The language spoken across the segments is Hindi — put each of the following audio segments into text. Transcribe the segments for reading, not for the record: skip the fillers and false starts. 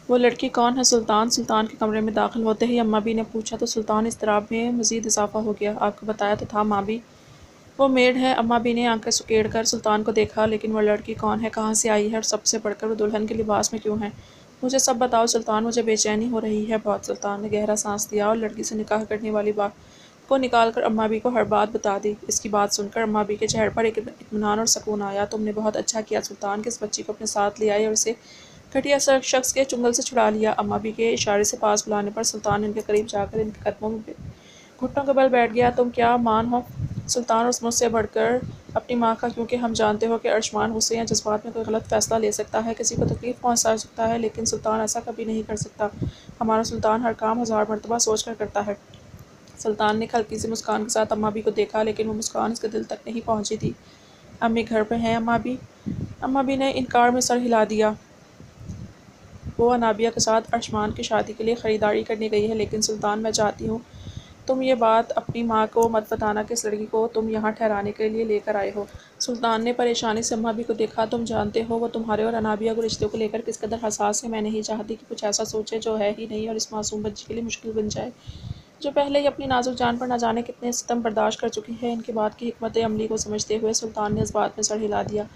वो लड़की कौन है सुल्तान? सुल्तान के कमरे में दाखिल होते ही अम्मा भी ने पूछा तो सुल्तान इज़्तिराब में मज़ीद इजाफ़ा हो गया। आपको बताया तो था माँ भी। वो मेड है। अम्मा भी ने आंखें सुकेड़ कर सुल्तान को देखा। लेकिन वो लड़की कौन है, कहाँ से आई है और सबसे बढ़कर वो दुल्हन के लिबास में क्यों है? मुझे सब बताओ सुल्तान, मुझे बेचैनी हो रही है बहुत। सुल्तान ने गहरा सांस लिया और लड़की से निकाह करने वाली बात को निकाल कर अम्मा भी को हर बात बता दी। इसकी बात सुनकर अम्मा भी के चेहरे पर एक इत्मीनान और सुकून आया। तुमने बहुत अच्छा किया सुल्तान कि इस बच्ची को अपने साथ ले आई और इसे घटिया शख्स के चुंगल से छुड़ा लिया। अम्मा भी के इशारे से पास बुलाने पर सुल्तान इनके करीब जाकर इनके कदमों में घुटनों के बल बैठ गया। तुम क्या मान हो सुल्तान, और मुझसे बढ़कर अपनी माँ का, क्योंकि हम जानते हो कि अर्शमान गुस्से या जज्बात में कोई गलत फैसला ले सकता है, किसी को तकलीफ पहुँचा सकता है, लेकिन सुल्तान ऐसा कभी नहीं कर सकता। हमारा सुल्तान हर काम 1000 मरतबा सोच कर करता है। सुल्तान ने हल्की सी मुस्कान के साथ अम्मा भी को देखा, लेकिन वो मुस्कान उसके दिल तक नहीं पहुँची थी। अम्मी घर पे हैं अम्मा भी? अम्मा भी ने इनकार में सर हिला दिया। वो अनाबिया के साथ अर्शमान की शादी के लिए ख़रीदारी करने गई है। लेकिन सुल्तान, मैं चाहती हूँ तुम ये बात अपनी माँ को मत बताना कि इस लड़की को तुम यहाँ ठहराने के लिए लेकर आए हो। सुल्तान ने परेशानी से अम्मा भी को देखा। तुम जानते हो वो तुम्हारे और अनाबिया के रिश्तों को लेकर किस कदर हसास है। मैं नहीं चाहती कि कुछ ऐसा सोचे जो है ही नहीं और इस मासूम बच्ची के लिए मुश्किल बन जाए, जो पहले ही अपनी नाजुक जान पर न जाने कितने सितम बर्दाश्त कर चुकी है। इनकी बात की हिकमत अमली को समझते हुए सुल्तान ने इस बात में सर हिला दिया।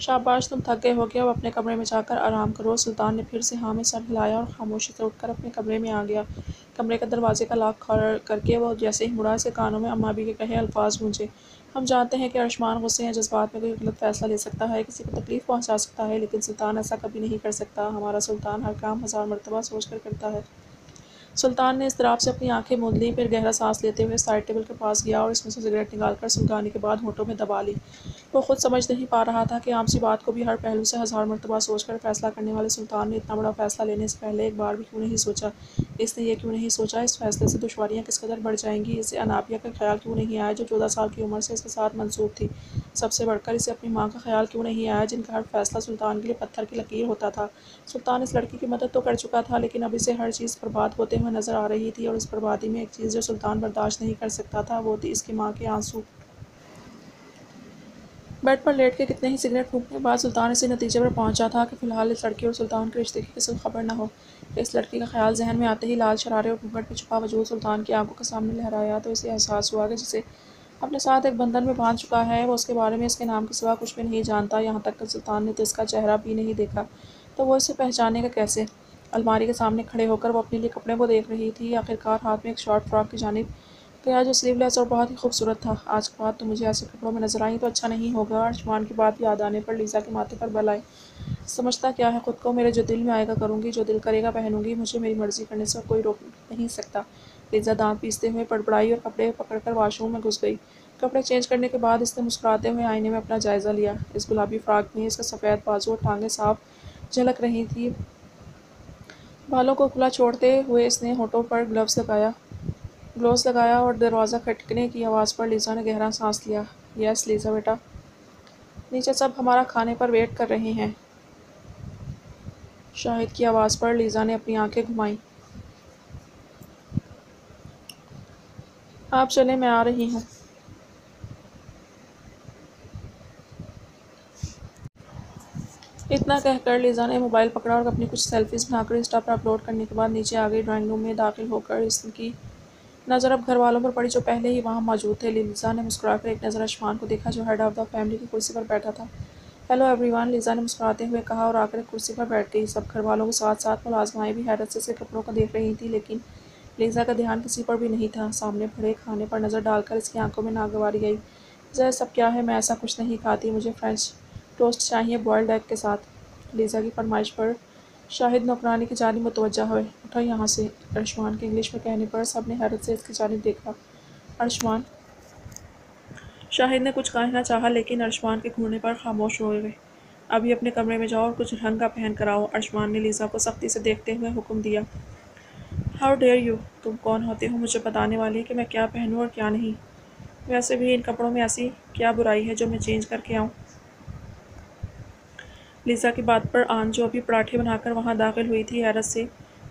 शाबाश, तुम थक गए हो गया, अब अपने कमरे में जाकर आराम करो। सुल्तान ने फिर से हाँ में सर हिलाया और खामोशी से उठकर अपने कमरे में आ गया। कमरे का दरवाजे का लॉक करके वो जैसे ही मुड़ा से कानों में अम्मा भी के कहे अल्फाज गूंजे। हम जानते हैं कि अर्शमान गुस्से या जज्बात में कोई गलत फैसला ले सकता है, किसी को तकलीफ पहुंचा सकता है, लेकिन सुल्तान ऐसा कभी नहीं कर सकता। हमारा सुल्तान हर काम 1000 मरतबा सोच कर करता है। सुल्तान ने इज़्तिराब से अपनी आंखें मूंद लीं, फिर गहरा सांस लेते हुए साइड टेबल के पास गया और इसमें से सिगरेट निकालकर सुलगाने के बाद होठों में दबा ली। वो खुद समझ नहीं पा रहा था कि आम सी बात को भी हर पहलू से 1000 मरतबा सोचकर फैसला करने वाले सुल्तान ने इतना बड़ा फैसला लेने से पहले एक बार भी क्यों नहीं सोचा। इसने ये क्यों नहीं सोचा इस फैसले से दुश्वारियाँ किस कदर बढ़ जाएंगी। इसे अनाबिया का ख्याल क्यों नहीं आया जो 14 साल की उम्र से इसके साथ मंसूब थी। सबसे बढ़कर इसे अपनी माँ का ख्याल क्यों नहीं आया जिनका हर फैसला सुल्तान के लिए पत्थर की लकीर होता था। सुल्तान इस लड़की की मदद तो कर चुका था, लेकिन अब इसे हर चीज़ बर्बाद होते हुए नजर आ रही थी, और इस बर्बादी में एक चीज़ जो सुल्तान बर्दाश्त नहीं कर सकता था वो थी इसकी माँ के आंसू। बेड पर लेट के कितने ही सिगरेट फूंकने के बाद सुल्तान इसी नतीजे पर पहुंचा था कि फ़िलहाल इस लड़की और सुल्तान के रिश्ते की किसी को खबर न हो। इस लड़की का ख्याल जहन में आते ही लाल शरारे और घूंघट में छुपा वजूद सुल्तान की आंखों के सामने लहराया तो इसे एहसास हुआ कि जिसे अपने साथ एक बंधन में बांध चुका है वो उसके बारे में इसके नाम के सिवा कुछ भी नहीं जानता। यहाँ तक कि सुल्तान ने तो इसका चेहरा भी नहीं देखा, तो वो इसे पहचानेगा कैसे? अलमारी के सामने खड़े होकर वो अपने लिए कपड़े को देख रही थी। आखिरकार हाथ में एक शॉर्ट फ्रॉक की जानिब गया जो स्लीवलेस और बहुत ही खूबसूरत था। आज के बाद तो मुझे ऐसे कपड़ों में नजर आई तो अच्छा नहीं होगा। अर्शमान की बात याद आने पर लीज़ा के माथे पर बल आए। समझता क्या है खुद को, मेरे जो दिल में आएगा करूँगी, जो दिल करेगा पहनूंगी, मुझे मेरी मर्जी करने से कोई रोक नहीं सकता। लीज़ा दांत पीसते हुए बड़बड़ाई और कपड़े पकड़कर वॉशरूम में घुस गई। कपड़े चेंज करने के बाद इसने मुस्कुराते हुए आईने में अपना जायज़ा लिया। इस गुलाबी फ्रॉक में इसका सफ़ेद बाजू और टांगें साफ झलक रही थी। बालों को खुला छोड़ते हुए इसने होठों पर ग्लव्स लगाया और दरवाज़ा खटकने की आवाज़ पर लीज़ा ने गहरा सांस लिया। यस लीज़ा बेटा, नीचे सब हमारा खाने पर वेट कर रहे हैं। शाहिद की आवाज़ पर लीज़ा ने अपनी आंखें घुमाई। आप चलें, मैं आ रही हूँ। इतना कहकर लीज़ा ने मोबाइल पकड़ा और अपनी कुछ सेल्फीज़ बनाकर इंस्टा पर अपलोड करने के बाद नीचे आ गई। ड्राइंग रूम में दाखिल होकर इसकी नज़र अब घर वालों पर पड़ी जो पहले ही वहाँ मौजूद थे। लीज़ा ने मुस्कुराकर एक नज़र अर्शमान को देखा जो हेड ऑफ़ द फैमिली की कुर्सी पर बैठा था। हेलो एवरीवन, लीज़ा ने मुस्कुराते हुए कहा और आकर एक कुर्सी पर बैठ गई। सब घर वालों के साथ साथ मुलाजमाएँ भी हैरत से इसके कपड़ों को देख रही थी, लेकिन लीज़ा का ध्यान किसी पर भी नहीं था। सामने पड़े खाने पर नज़र डालकर इसकी आंखों में नागवारी आई। यह सब क्या है? मैं ऐसा कुछ नहीं खाती, मुझे फ्रेंच टोस्ट चाहिए बॉयल्ड एग के साथ। लीज़ा की फरमाइश पर शाहिद नौकरानी की जानिब मुतवज्जा हुए। उठो यहाँ से, अर्शमान के इंग्लिश में कहने पर सब ने हैरत से इसकी जानिब देखा। अर्शमान, शाहिद ने कुछ कहना चाहा लेकिन अर्शमान के घूरने पर खामोश हो गए। अभी अपने कमरे में जाओ और कुछ ढंग का पहन कर आओ, अर्शमान ने लीज़ा को सख्ती से देखते हुए हुक्म दिया। हाउ डेयर यू, तुम कौन होते हो मुझे बताने वाली कि मैं क्या पहनूँ और क्या नहीं? वैसे भी इन कपड़ों में ऐसी क्या बुराई है जो मैं चेंज करके आऊँ? लीज़ा की बात पर आन जो अभी पराठे बनाकर वहाँ दाखिल हुई थी हैरत से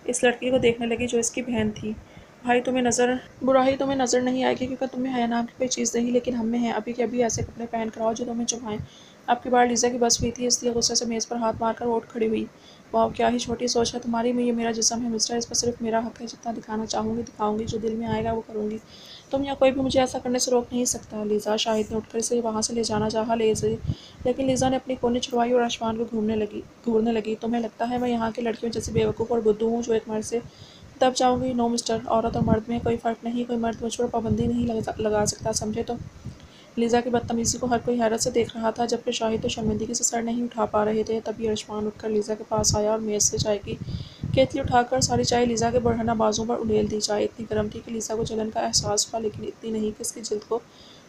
इस लड़की को देखने लगी जो इसकी बहन थी। बुराई तुम्हें नज़र नहीं आएगी क्योंकि तुम्हें हया नाम की कोई चीज़ नहीं, लेकिन हम में है। अभी के अभी ऐसे कपड़े पहन कर आओ जो तुम्हें चुभाएं। अब की बार लीज़ा की बस हुई थी, इसलिए गुस्से से मेज़ पर हाथ मारकर वो उठ खड़ी हुई। वाह, क्या ही छोटी सोच है तुम्हारी। में ये मेरा जिस्म है मिस्टर, इस पर सिर्फ मेरा हक है। जितना दिखाना चाहूँगी दिखाऊंगी, जो दिल में आएगा वो करूँगी। तुम या कोई भी मुझे ऐसा करने से रोक नहीं सकता। लीज़ा, शाहिद ने उठकर इसे वहाँ से ले जाना चाहा, लेकिन लीज़ा ने अपनी कोहनी छुड़वाई और आसमान को घूरने लगी। तुम्हें लगता है मैं यहाँ की लड़कियों जैसी बेवकूफ़ और बुद्धू हूँ जो एक मर्द से दब जाऊंगी? नो मिस्टर, औरत और मर्द में कोई फ़र्क नहीं। कोई मर्द मुझ पर पाबंदी नहीं लगा सकता, समझे? तो लीज़ा की बदतमीज़ी को हर कोई हैरत से देख रहा था, जबकि शाहिद तो शर्मिंदगी से सर नहीं उठा पा रहे थे। तभी अरशमान उठकर लीज़ा के पास आया और मेज़ से चाय की केतली उठाकर सारी चाय लीज़ा के बढ़ना बाजू पर उड़ेल दी। चाय इतनी गर्म थी कि लीज़ा को जलन का एहसास हुआ, लेकिन इतनी नहीं कि इसकी जिल्द को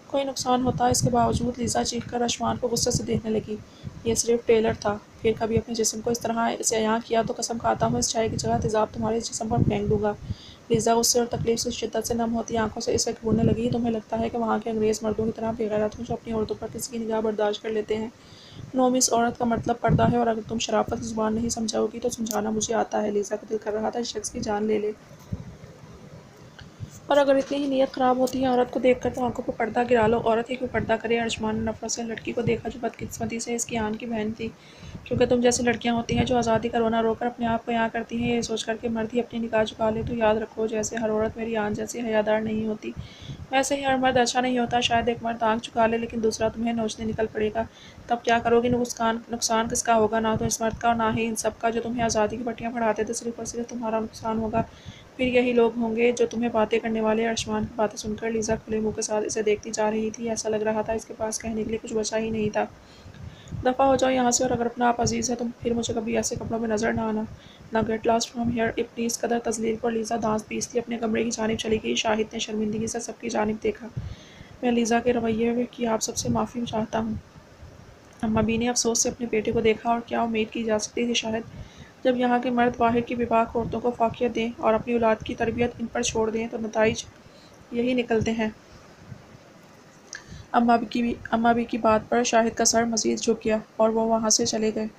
कोई नुकसान होता। इसके बावजूद लीज़ा चीखकर अरशमान को गुस्से से देखने लगी। ये सिर्फ टेलर था। फिर कभी अपने जिस्म को इस तरह से अयां किया तो कसम खाता हूँ इस चाय की जगह तेज़ाब तुम्हारे जिस्म पर फेंक दूंगा। लीज़ा गुस्से और तकलीफ से शिद्दत से नम होती आंखों से इसे घूरने लगी। तुम्हें लगता है कि वहाँ के अंग्रेज़ मर्दों की तरह बेगैरत हूँ जो अपनी औरतों पर किसी की निगाह बर्दाश्त कर लेते हैं? नो मिस, औरत का मतलब पर्दा है, और अगर तुम शराफत की ज़ुबान नहीं समझाओगी तो समझाना मुझे आता है। लीज़ा का दिल कर रहा था इस शख्स की जान ले ले, और अगर इतनी ही नीयत ख़राब होती है औरत को देखकर तो आंखों पर पर्दा गिरा लो। औरत ही क्यों पर्दा करे? अर्शमान ने नफरत से लड़की को देखा जो बदकिस्मती से इसकी आन की बहन थी। क्योंकि तुम जैसी लड़कियां होती हैं जो आज़ादी का रोना रोकर अपने आप को यहाँ करती हैं, ये सोच कर कि मर्द ही अपनी निगाह झुका ले, तो याद रखो जैसे हर औरत मेरी आन जैसी हयादार नहीं होती, वैसे ही हर मर्द अच्छा नहीं होता। शायद एक मर्द आँख झुका ले लेकिन दूसरा तुम्हें नोचने निकल पड़ेगा, तब क्या करोगी? नुकसान नुकसान किसका होगा? ना तो इस मर्द का और ना ही इन सब का जो तुम्हें आज़ादी की पट्टियाँ पढ़ाते थे। सिर्फ और सिर्फ तुम्हारा नुकसान होगा। फिर यही लोग होंगे जो तुम्हें बातें करने वाले। अर्शमान की बातें सुनकर लीज़ा खुले मुंह के साथ इसे देखती जा रही थी। ऐसा लग रहा था इसके पास कहने के लिए कुछ बचा ही नहीं था। दफ़ा हो जाओ यहाँ से, और अगर अपना आप अजीज़ है तो फिर मुझे कभी ऐसे कपड़ों में नज़र ना आना। ना गेट लॉस्ट फ्रॉम हेयर। इतनी इस कदर तज़लील पर लीज़ा दांत पीसती अपने कमरे की जानिब चली गई। शाहिद ने शर्मिंदगी से सबकी जानिब देखा। मैं लीज़ा के रवैये की आप सबसे माफ़ी चाहता हूँ। अम्मा बी ने अफसोस से अपने बेटे को देखा। और क्या उम्मीद की जा सकती थी? शायद जब यहाँ के मर्द बाहर की बेबाक औरतों को फाकियत दें और अपनी औलाद की तरबियत इन पर छोड़ दें तो नताइज यही निकलते हैं। अम्मा बी की बात पर शाहिद का सर मज़ीद झुक गया और वो वहाँ से चले गए।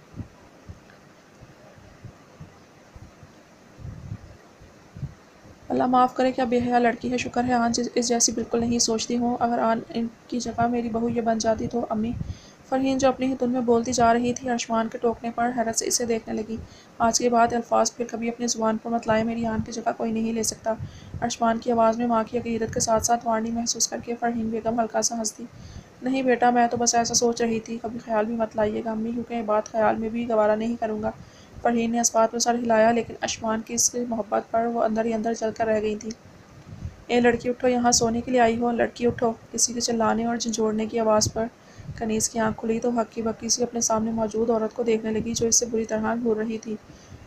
अल्लाह माफ़ करे, क्या बेहया लड़की है। शुक्र है आन इस जैसी बिल्कुल नहीं सोचती हूँ। अगर आन इनकी जगह मेरी बहू ये बन जाती तो अम्मी। फ़रहीन जो अपनी ही धुन में बोलती जा रही थी, अर्शमान के टोकने पर हैरत से इसे देखने लगी। आज के बाद अल्फाज फिर कभी अपनी ज़ुबान पर मत लाए, मेरी आन की जगह कोई नहीं ले सकता। अर्शमान की आवाज़ में माँ की अकीदत के साथ साथ वार्निंग महसूस करके फ़रहीन बेगम हल्का सा हंस दी। नहीं बेटा, मैं तो बस ऐसा सोच रही थी, कभी ख्याल भी मत लाइएगा अम्मी, क्योंकि ये बात ख्याल में भी गवारा नहीं करूँगा। फ़रहीन ने इस बात में सर हिलाया, लेकिन अर्शमान की इस मोहब्बत पर वो अंदर ही अंदर जल कर रह गई थी। ए लड़की उठो, यहाँ सोने के लिए आई हो? लड़की उठो। किसी के चिल्लाने और झंझोड़ने की आवाज़ पर कनीज़ की आंख खुली तो हक्की बक्की सी अपने सामने मौजूद औरत को देखने लगी जो इससे बुरी तरह घूर रही थी।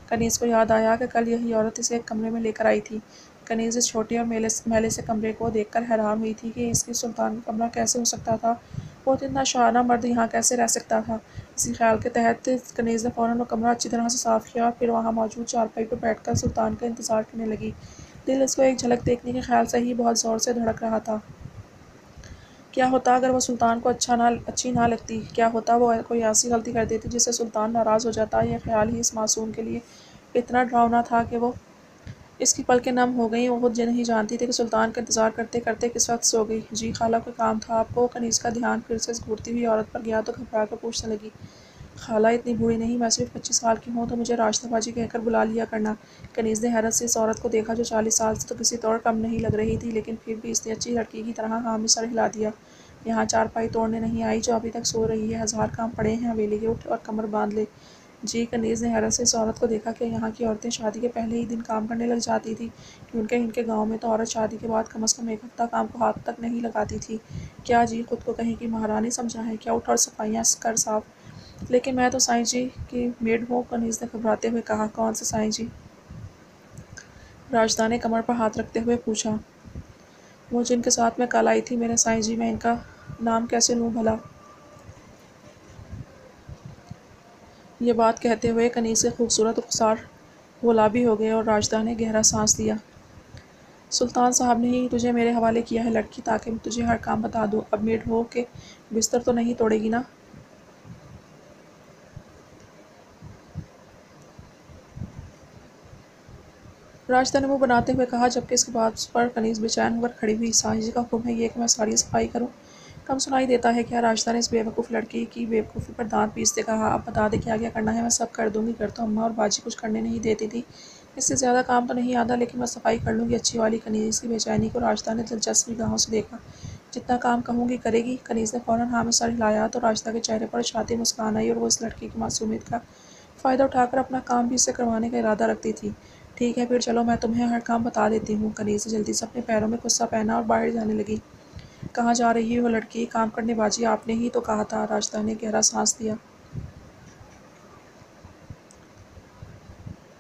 कनीज़ को याद आया कि कल यही औरत इसे एक कमरे में लेकर आई थी। कनीज़ इस छोटे और मैले से कमरे को देखकर हैरान हुई थी कि इसकी सुल्तान का कमरा कैसे हो सकता था। वो इतना शाहाना मर्द यहाँ कैसे रह सकता था? इसी ख्याल के तहत कनीज़ ने फ़ौरन वो कमरा अच्छी तरह से साफ़ किया और फिर वहाँ मौजूद चारपाई पर बैठकर सुल्तान का इंतज़ार करने लगी। दिल इसको एक झलक देखने के ख्याल से ही बहुत ज़ोर से धड़क रहा था। क्या होता अगर वो सुल्तान को अच्छी ना लगती? क्या होता वो कोई ऐसी गलती कर देती जिससे सुल्तान नाराज़ हो जाता? यह ख्याल ही इस मासूम के लिए इतना डरावना था कि वो इसकी पलकें नम हो गईं। वो खुद नहीं जानती थी कि सुल्तान का इंतज़ार करते करते किस वक्त सो गई। जी खाला, कोई काम था आपको? कनीज़ का ध्यान फिर से इस घूरती हुई औरत पर गया तो घबरा कर पूछने लगी। खाला, इतनी बूढ़ी नहीं, मैं सिर्फ 25 साल की हूँ, तो मुझे रास्ताबाजी कहकर बुला लिया करना। कनीज़ ने हैरत से इस औरत को देखा जो 40 साल से तो किसी तौर कम नहीं लग रही थी, लेकिन फिर भी इसने अच्छी लड़की की तरह हाँ में सर हिला दिया। यहाँ चारपाई तोड़ने नहीं आई जो अभी तक सो रही है। हज़ार काम पड़े हैं हवेली के, उठ और कमर बांध ले। जी। कनीज़ ने हैरत से इस औरत को देखा कि यहाँ की औरतें शादी के पहले ही दिन काम करने लग जाती थी, क्योंकि इनके गांव में तो औरत शादी के बाद कम से कम एक हफ्ता काम को हाथ तक नहीं लगाती थी। क्या जी खुद को कहीं की महारानी समझा है क्या? उठ और सफाइयाँ कर साफ। लेकिन मैं तो साईं जी की मेड हूँ, कनीज़ ने घबराते हुए कहा। कौन से साईं जी? राजदा ने कमर पर हाथ रखते हुए पूछा। वो जिनके साथ मैं कल आई थी, मेरे साईं जी। मैं इनका नाम कैसे लूँ भला? ये बात कहते हुए कनीज़ के खूबसूरत रुखसार गुलाबी हो गए और राजदा ने गहरा सांस लिया। सुल्तान साहब ने ही तुझे मेरे हवाले किया है लड़की, ताकि मैं तुझे हर काम बता दूँ। अब मेड हो के बिस्तर तो नहीं तोड़ेगी ना? राजदा ने मुँह बनाते हुए कहा, जबकि इसके बाद पर कनीज़ बेचैन होकर खड़ी हुई। साईं जी का हुक्म है ये कि मैं सारी सफाई करूँ? कम सुनाई देता है क्या? राजदा ने इस बेवकूफ़ लड़की की बेवकूफ़ी पर दांत पीसते कहा। अब बता दे क्या क्या करना है, मैं सब कर दूंगी। कर तो अम्मा और बाजी कुछ करने नहीं देती थी, इससे ज़्यादा काम तो नहीं आता, लेकिन मैं सफाई कर लूँगी अच्छी वाली। कनीज़ की बेचैनी को राजदा ने दिलचस्प निगाहों से देखा। जितना काम कहूँगी करेगी। कनीज़ ने फ़ौरन हाँ में सर हिलाया तो राजदा के चेहरे पर शातिर मुस्कान आई और वो इस लड़की की मासूमियत का फ़ायदा उठाकर अपना काम भी इससे करवाने का इरादा रखती थी। ठीक है फिर चलो, मैं तुम्हें हर काम बता देती हूँ। कनीज़ ने जल्दी से अपने पैरों में गुस्सा पहना और बाहर जाने लगी। कहाँ जा रही है वो लड़की? काम करने बाजी, आपने ही तो कहा था। राजदा ने गहरा सांस लिया।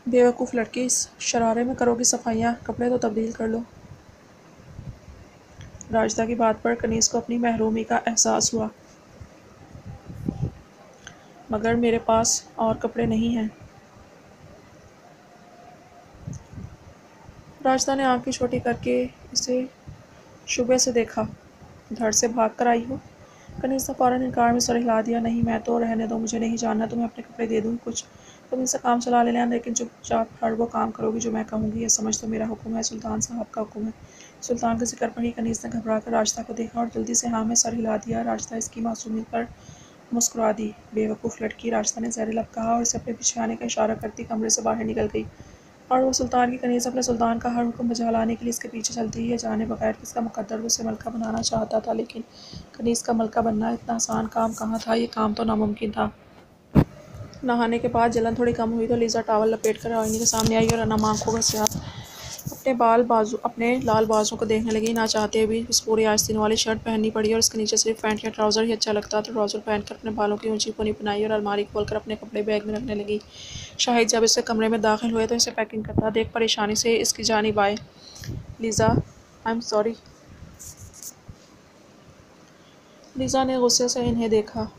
बेवकूफ़ लड़की, इस शरारे में करोगी सफाइयाँ? कपड़े तो तब्दील कर लो। राजदा की बात पर कनीज़ को अपनी महरूमी का एहसास हुआ। मगर मेरे पास और कपड़े नहीं हैं। राजदा ने आंखें छोटी करके इसे शुबे से देखा। धड़ से भाग कर आई हो? कनीज़ ने फ़ौरन इनकार में सर हिला दिया। नहीं, मैं तो रहने दो, मुझे नहीं जानना। तुम्हें अपने कपड़े दे दूँगी कुछ, तुम इनसे काम चला लेना, लेकिन चुपचाप हर वो काम करोगी जो मैं कहूँगी। ये समझ तो मेरा हुक्म है, सुल्तान साहब का हुक्म है। सुल्तान के ज़िक्र पर ही कनीज़ ने घबरा कर राजदा को देखा और जल्दी से हाँ में सर हिला दिया। राजदा इसकी मासूमियत पर मुस्कुरा दी। बेवकूफ़ लड़की, राजदा ने ज़हरीला लब कहा और इसे अपने पीछे आने का इशारा करती कमरे से बाहर निकल गई। और वो सुल्तान की कनीज़ अपने सुल्तान का हर हुक्म बजा लाने के लिए इसके पीछे चलती है, जाने बगैर कि इसका मुकद्दर उसे मलका बनाना चाहता था। लेकिन कनीज़ का मलका बनना इतना आसान काम कहाँ था, ये काम तो नामुमकिन था। नहाने के बाद जलन थोड़ी कम हुई तो लीज़ा टॉवल लपेट कर आईने के सामने आई और नम आंखों का स्याह अपने लाल बाजू को देखने लगी। ना चाहते भी इस पूरी आस्तीन वाली शर्ट पहननी पड़ी और इसके नीचे सिर्फ पैंट या ट्राउज़र ही अच्छा लगता, तो ट्राउज़र पहनकर अपने बालों की ऊंची पुनी बनाई और अलमारी खोलकर अपने कपड़े बैग में रखने लगी। शाहिद जब इससे कमरे में दाखिल हुए तो इसे पैकिंग करता देख परेशानी से इसकी जानिब आए। Lisa, I am sorry. Lisa ने गुस्से से इन्हें देखा।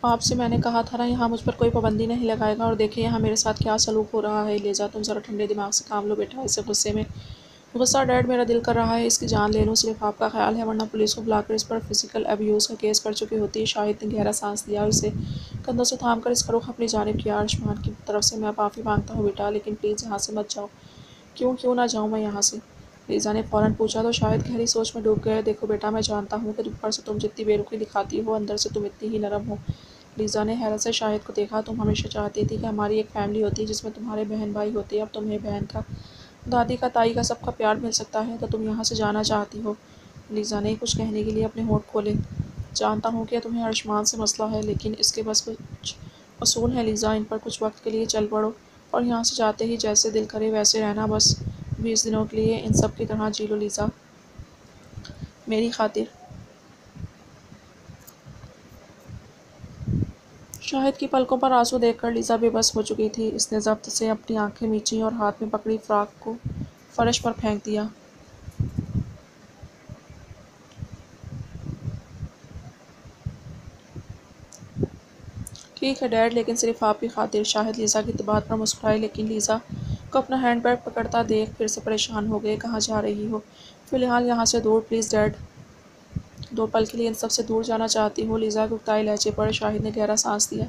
आपसे मैंने कहा था ना, यहाँ मुझ पर कोई पाबंदी नहीं लगाएगा, और देखिए यहाँ मेरे साथ क्या सलूक हो रहा है। लीज़ा, तुम ज़रा ठंडे दिमाग से काम लो बेटा। इसे गुस्से में गुस्सा, डैड मेरा दिल कर रहा है इसकी जान ले लूँ, सिर्फ आपका ख्याल है, वरना पुलिस को बुलाकर इस पर फिजिकल अब्यूज़ का केस कर चुकी होती। शाहिद ने गहरा सांस लिया और इसे कंधों से थाम कर इसका रुख अपनी जानिब किया। आयुष्मान की तरफ से मैं माफ़ी मांगता हूँ बेटा, लेकिन प्लीज़ यहाँ से मत जाओ। क्यों ना जाऊँ मैं यहाँ से? लीज़ा ने फ़ौरन पूछा तो शाहिद गहरी सोच में डूब गए। देखो बेटा, मैं जानता हूँ कि ऊपर से तुम जितनी बेरुखी दिखाती हो, अंदर से तुम इतनी ही नरम हो। लीज़ा ने हैरत से शाहिद को देखा। तुम हमेशा चाहती थी कि हमारी एक फ़ैमिली होती जिसमें तुम्हारे बहन भाई होते, अब तुम्हें बहन का, दादी का, ताई का, सबका प्यार मिल सकता है, तो तुम यहाँ से जाना चाहती हो। लीज़ा ने कुछ कहने के लिए अपने होंठ खोले। जानता हूँ कि तुम्हें आयुष्मान से मसला है, लेकिन इसके बस कुछ असूल हैं लीज़ा, इन पर कुछ वक्त के लिए चल पड़ो और यहाँ से जाते ही जैसे दिल करे वैसे रहना। बस 20 दिनों के लिए इन सब की तरह जी लो लीज़ा, मेरी खातिर। शाहिद की पलकों पर आंसू देखकर लीज़ा बेबस हो चुकी थी। इसने ज़ब्त से अपनी आंखें मींची और हाथ में पकड़ी फ्रॉक को फर्श पर फेंक दिया। ठीक है डैड, लेकिन सिर्फ आपकी खातिर। शाहिद लीज़ा की बात पर मुस्कुराए, लेकिन लीज़ा को अपना हैंड बैग पकड़ता देख फिर से परेशान हो गए। कहाँ जा रही हो? फ़िलहाल यहाँ से दूर, प्लीज़ डैड। 2 पल के लिए इन सब से दूर जाना चाहती हूँ। लीज़ा के उकताई लहजे पर शाहिद ने गहरा सांस लिया।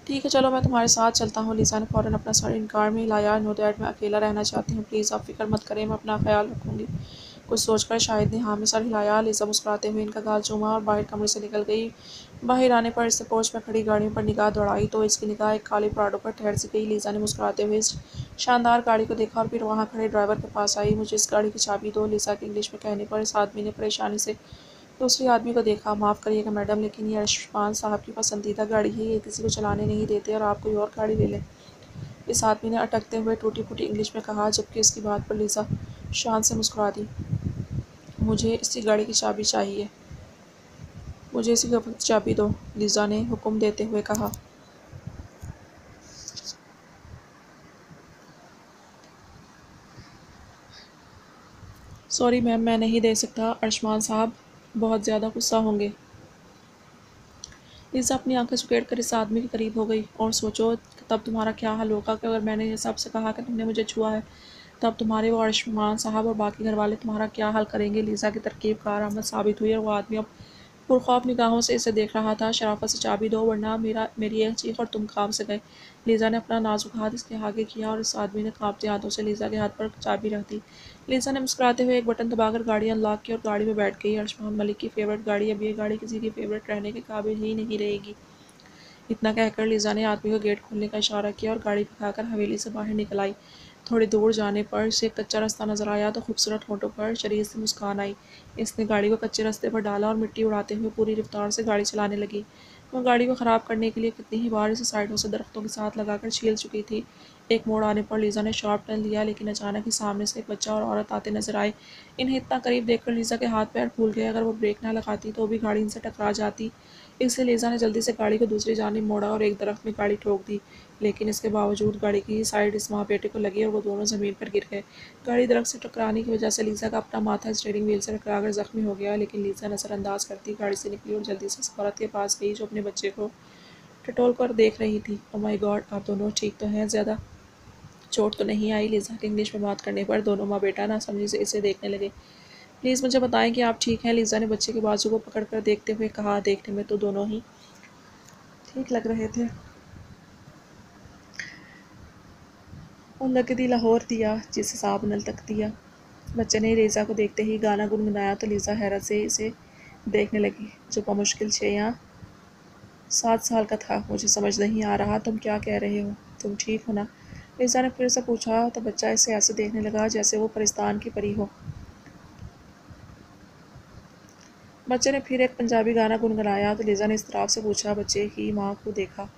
ठीक है चलो, मैं तुम्हारे साथ चलता हूँ। लीज़ा ने फ़ौरन अपना सर इनकार में हिलाया। नो डैड, मैं अकेला रहना चाहती हूँ, प्लीज़ आप फ़िक्र मत करें, मैं अपना ख्याल रखूँगी। कुछ सोचकर शाहिद ने हाँ में सर हिलाया। लीज़ा मुस्कुराते हुए इनका गाल चूमा और बाहर कमरे से निकल गई। बाहर आने पर इसने पोर्च में खड़ी गाड़ियों पर निगाह दौड़ाई तो इसकी निगाह एक काली प्राडो पर ठहर सी गई। लीज़ा ने मुस्कुराते हुए इस शानदार गाड़ी को देखा और फिर वहाँ खड़े ड्राइवर के पास आई। मुझे इस गाड़ी की चाबी दो। लीज़ा के इंग्लिश में कहने पर इस आदमी ने परेशानी से दूसरे आदमी को देखा। माफ़ करिएगा मैडम, लेकिन ये अरशमान साहब की पसंदीदा गाड़ी है, ये किसी को चलाने नहीं देते और आप कोई और गाड़ी ले लें। इस आदमी ने अटकते हुए टूटी फूटी इंग्लिश में कहा, जबकि इसकी बात पर लीज़ा शान से मुस्कुरा दी। मुझे इसी गाड़ी की चाबी चाहिए, मुझे इसी वक्त चाबी दो, लीज़ा ने हुक्म देते हुए कहा। सॉरी मैम, मैं नहीं दे सकता, अरशमान साहब बहुत ज़्यादा गुस्सा होंगे। लीज़ा अपनी आंखें सुकेड़ कर इस आदमी के करीब हो गई। और सोचो तब तुम्हारा क्या हाल होगा कि अगर मैंने ये सबसे कहा कि तुमने मुझे छुआ है, तब तुम्हारे वो अरशमान साहब और बाकी घर वाले तुम्हारा क्या हाल करेंगे। लीज़ा की तरकीब कारआमद साबित हुई और वो आदमी अब पुरखौफ निगाहों से इसे देख रहा था। शराफत से चाबी दो वरना मेरी एक चीख और तुम काम से गए। लीज़ा ने अपना नाजुक हाथ इसके आगे किया और इस आदमी ने कांपते हाथों से लीज़ा के हाथ पर चाबी रख दी। लीज़ा ने मुस्कुराते हुए एक बटन दबाकर गाड़ी अनलॉक की और गाड़ी में बैठ गई। अर्शमान मलिक की फेवरेट गाड़ी, अब ये गाड़ी किसी की फेवरेट रहने के काबिल ही नहीं रहेगी। इतना कहकर लीज़ा ने आदमी को गेट खोलने का इशारा किया और गाड़ी भगाकर हवेली से बाहर निकल आई। थोड़ी दूर जाने पर उसे एक कच्चा रास्ता नजर आया तो खूबसूरत होठों पर शरीर से मुस्कान आई। इसने गाड़ी को कच्चे रास्ते पर डाला और मिट्टी उड़ाते हुए पूरी रफ्तार से गाड़ी चलाने लगी। वह गाड़ी को ख़राब करने के लिए कितनी ही बार इसे साइडों से दरख्तों के साथ लगाकर छील चुकी थी। एक मोड़ आने पर लीज़ा ने शार्प टर्न लिया, लेकिन अचानक ही सामने से एक बच्चा और औरत आते नजर आए। इन्हें इतना करीब देखकर लीज़ा के हाथ पैर फूल गए। अगर वो ब्रेक ना लगाती तो भी गाड़ी इनसे टकरा जाती। इसलिए लीज़ा ने जल्दी से गाड़ी को दूसरी जानिब मोड़ा और एक दरख्त में गाड़ी ठोक दी, लेकिन इसके बावजूद गाड़ी की साइड इस माँ बेटे को लगी और वो दोनों ज़मीन पर गिर गए। गाड़ी दरख्त से टकराने की वजह से लीज़ा का अपना माथा स्टीयरिंग व्हील से टकराकर जख्मी हो गया, लेकिन लीज़ा नज़रअंदाज करती गाड़ी से निकली और जल्दी से उस औरत के पास गई जो अपने बच्चे को टटोल कर देख रही थी। ओ माय गॉड, आप दोनों ठीक तो हैं? ज़्यादा चोट तो नहीं आई? लीज़ा के इंग्लिश में बात करने पर दोनों माँ बेटा नासमझी से इसे देखने लगे। प्लीज़ मुझे बताएं कि आप ठीक हैं? लीज़ा ने बच्चे के बाजू को पकड़कर देखते हुए कहा। देखने में तो दोनों ही ठीक लग रहे थे। और लगदी लाहौर दिया जिस हिसाब नल तक दिया। बच्चे ने लीज़ा को देखते ही गाना गुनगुनाया तो लीज़ा हैरत से इसे देखने लगी। जो बमुश्किल 6 या 7 साल का था। मुझे समझ नहीं आ रहा तुम क्या कह रहे हो। तुम ठीक हो ना? लीज़ा ने फिर से पूछा तो बच्चा इसे ऐसे देखने लगा जैसे वो परिस्तान की परी हो। बच्चे ने फिर एक पंजाबी गाना गुनगुनाया तो लीज़ा ने इस तरफ से पूछा। बच्चे की माँ को देखा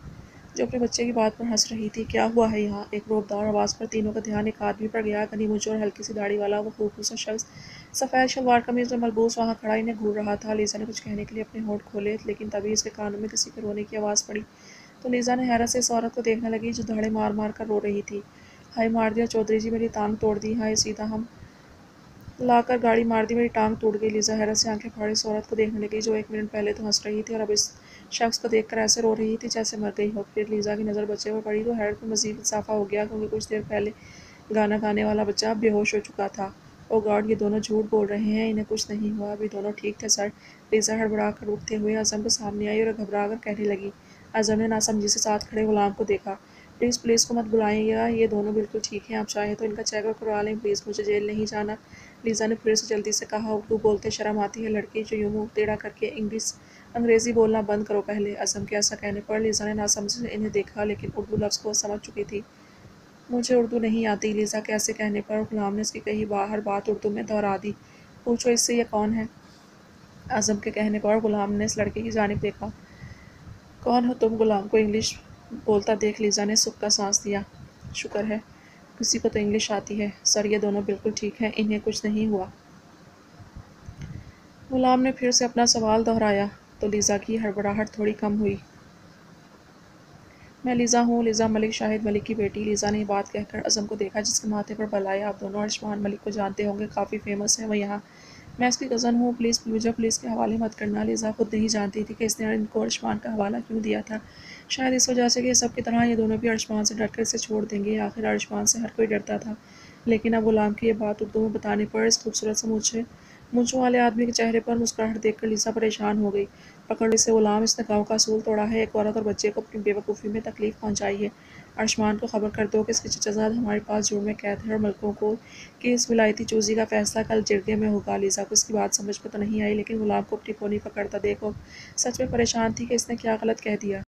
जो अपने बच्चे की बात पर हंस रही थी। क्या हुआ है यहाँ? एक रोबदार आवाज़ पर तीनों का ध्यान एक आदमी पर गया। घनी मूंछ और हल्की सी दाढ़ी वाला वो खूबसूरत सा शख्स सफ़ेद शलवार कमीज में मलबूस वहाँ खड़ा इन्हें घूर रहा था। लीज़ा ने कुछ कहने के लिए अपने होंठ खोले, लेकिन तभी इसके कानों में किसी के रोने की आवाज़ पड़ी तो लीज़ा ने हैरत से इस औरत को देखने लगी जो धड़े मार मार कर रो रही थी। हाय मार दिया चौधरी जी, मेरी टांग तोड़ दी। हाय सीधा हम लाकर गाड़ी मार दी, मेरी टांग टूट गई। लीज़ा हैरत से आंखें फाड़े इस औरत को देखने लगी जो 1 मिनट पहले तो हंस रही थी और अब इस शख्स को देखकर ऐसे रो रही थी जैसे मर गई हो। फिर लीज़ा की नज़र बच्चे पर पड़ी तो हैरत में मज़ीद इजाफा हो गया, क्योंकि कुछ देर पहले गाना गाने वाला बच्चा बेहोश हो चुका था। ओ गॉड, ये दोनों झूठ बोल रहे हैं, इन्हें कुछ नहीं हुआ, अभी दोनों ठीक थे सर। लीज़ा हड़बड़ा कर उठते हुए आज़म के सामने आई और घबरा कर कहने लगी। आज़म ने नासमझी से साथ खड़े गुलाम को देखा। प्लीज़ पुलिस को मत बुलाइएगा, ये दोनों बिल्कुल ठीक हैं, आप चाहें तो इनका चेकअप करवा लें प्लीज़, मुझे जेल नहीं जाना। लीज़ा ने फिर से जल्दी से कहा। उर्दू बोलते शर्म आती है लड़की, जो यूँ मुँह टेढ़ा करके अंग्रेज़ी बोलना बंद करो पहले। आज़म के ऐसा कहने पर लीज़ा ने नासमझी से इन्हें देखा, लेकिन उर्दू लफ्ज़ को समझ चुकी थी। मुझे उर्दू नहीं आती। लीज़ा के ऐसे कहने पर गुलाम ने इसकी कही हर बात उर्दू में दोहरा दी। पूछो इससे ये कौन है? आज़म के कहने पर गुलाम ने इस लड़के की जानिब देखा। कौन हो तुम? गुलाम को इंग्लिश बोलता देख लीज़ा ने सुख का सांस दिया। शुक्र है किसी को तो इंग्लिश आती है। सर ये दोनों बिल्कुल ठीक हैं, इन्हें कुछ नहीं हुआ। गुलाम ने फिर से अपना सवाल दोहराया तो लीज़ा की हड़बड़ाहट थोड़ी कम हुई। मैं लीज़ा हूँ, लीज़ा मलिक, शाहिद मलिक की बेटी। लीज़ा ने ये बात कहकर अज़म को देखा जिसके माथे पर बल आया। आप दोनों अर्शमान मलिक को जानते होंगे, काफ़ी फेमस है वो यहाँ। मैं इसकी कज़न हूँ। प्लीज़ मुझे पुलिस के हवाले मत करना। लीज़ा खुद नहीं जानती थी कि इसने इनको अर्शमान का हवाला क्यों दिया था। शायद इस वजह से कि सब की तरह ये दोनों भी अर्शमान से डर कर इसे छोड़ देंगे। आखिर अर्शमान से हर कोई डरता था। लेकिन अब गुलाम की ये बात उर्दू में बताने पर इस खूबसूरत से मूँछों वाले आदमी के चेहरे पर मुस्कुराहट देखकर लीज़ा परेशान हो गई। पकड़ से गुलाम, इसने गाँव का असूल तोड़ा है, एक औरत और बच्चे को अपनी बेवकूफ़ी में तकलीफ़ पहुँचाई है। अर्शमान को खबर कर दो कि इसके चचाजाद हमारे पास जुर्म में कैद है और मलकों को कि इस विलायती चूज़ी का फ़ैसला कल जिरगे में होगा। लीज़ा को इसकी बात समझ में तो नहीं आई, लेकिन गुलाम को अपनी पोनी पकड़ता देख वो सच में परेशान थी कि इसने क्या गलत कह दिया।